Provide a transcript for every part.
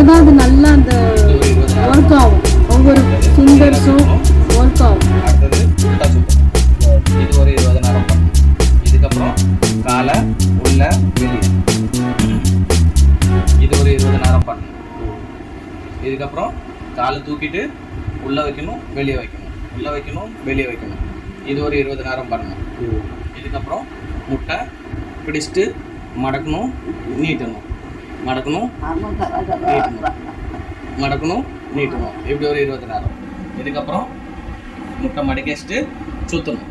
அப்பதான் அது நல்லா அந்த ஒர்க் ஆகும். ஒவ்வொரு ஃபிங்கர்ஸும் ஒர்க் ஆகும். அடுத்தது உல்டா சுத்தணும். இது ஒரு 20 நேரம் பண்ணணும். இதுக்கப்புறம் காலை உள்ள வெளியே, இது ஒரு 20 நேரம் பண்ணணும். இதுக்கப்புறம் காலை தூக்கிட்டு உள்ள வைக்கணும், வெளியே வைக்கணும், உள்ள வைக்கணும், வெளியே வைக்கணும். இது ஒரு 20 நேரம் பண்ணணும். இதுக்கப்புறம் முட்டை பிடிச்சிட்டு மடக்கணும், நீட்டணும், மடக்கணும், நீட்டணும், மடக்கணும், நீட்டணும். இப்படி ஒரு 20 நேரம். இதுக்கப்புறம் முட்டை மடக்கி வச்சுட்டு சுற்றணும்,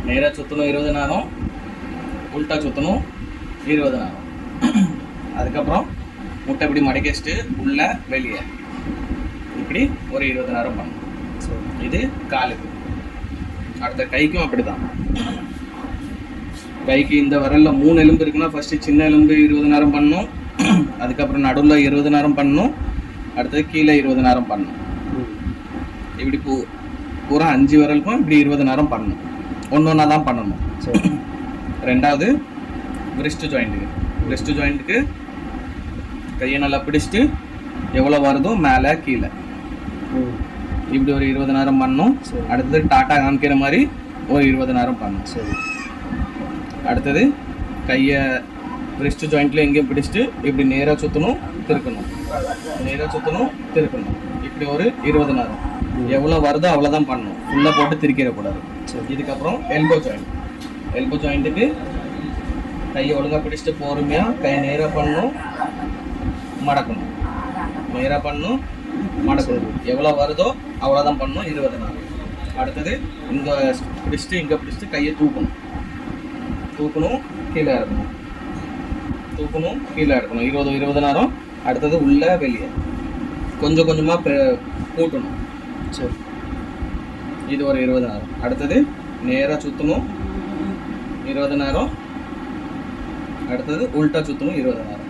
நேராக சுற்றணும் 20 நேரம், உல்ட்டா சுற்றணும் 20 நேரம். அதுக்கப்புறம் முட்டை இப்படி மடக்கி வச்சுட்டு உள்ள வெளியே இப்படி ஒரு 20 நேரம் பண்ணணும். இது காலுக்கு. அடுத்த கைக்கும் அப்படி தான். கைக்கு இந்த விரல்ல 3 எலும்பு இருக்குன்னா ஃபஸ்ட்டு சின்ன எலும்பு 20 நேரம் பண்ணணும், அதுக்கப்புறம் நடுவில் 20 நேரம் பண்ணணும், அடுத்தது கீழே 20 நேரம் பண்ணணும். இப்படி பூரா 5 விரலுக்கும் இப்படி 20 நேரம் பண்ணணும். ஒன்றா தான் பண்ணணும். ரெண்டாவது wrist ஜாயிண்ட்டுக்கு. wrist ஜாயிண்ட்டுக்கு கையை நல்லா பிடிச்சிட்டு எவ்வளோ வருதோ மேலே கீழே இப்படி ஒரு 20 நேரம் பண்ணணும். அடுத்தது டாட்டா காமிக்கிற மாதிரி ஒரு 20 நேரம் பண்ணணும். சரி. அடுத்தது கையை wrist ஜாயிண்ட்டில் எங்கேயும் பிடிச்சிட்டு இப்படி நேராக சுற்றணும், திருக்கணும், நேராக சுற்றணும், திருக்கணும். இப்படி ஒரு 20 நேரம். எவ்வளோ வருதோ அவ்வளோதான் பண்ணணும். ஃபுல்லாக போட்டு திரிக்கிடக்கூடாது. இதுக்கப்புறம் எல்போ ஜாயிண்ட். எல்போ ஜாயிண்ட்டுக்கு கையை ஒழுங்காக பிடிச்சிட்டு பொறுமையாக கையை நேராக பண்ணணும், மடக்கணும், நேராக பண்ணணும், மடக்கணும். எவ்வளோ வருதோ அவ்வளோதான் பண்ணணும். 20 நேரம். அடுத்தது இங்கே பிடிச்சிட்டு இங்கே பிடிச்சிட்டு கையை தூக்கணும், தூக்கணும், கீழே இறக்கணும், தூக்கணும், கீழே இறக்கணும். 20 நேரம். அடுத்தது உள்ள வெளியே கொஞ்சம் கொஞ்சமாக கூட்டணும். சரி. இது ஒரு 20 நேரம். அடுத்தது நேராக சுற்றணும் 20 நேரம். அடுத்தது உல்ட்டா சுற்றணும் 20 நேரம்.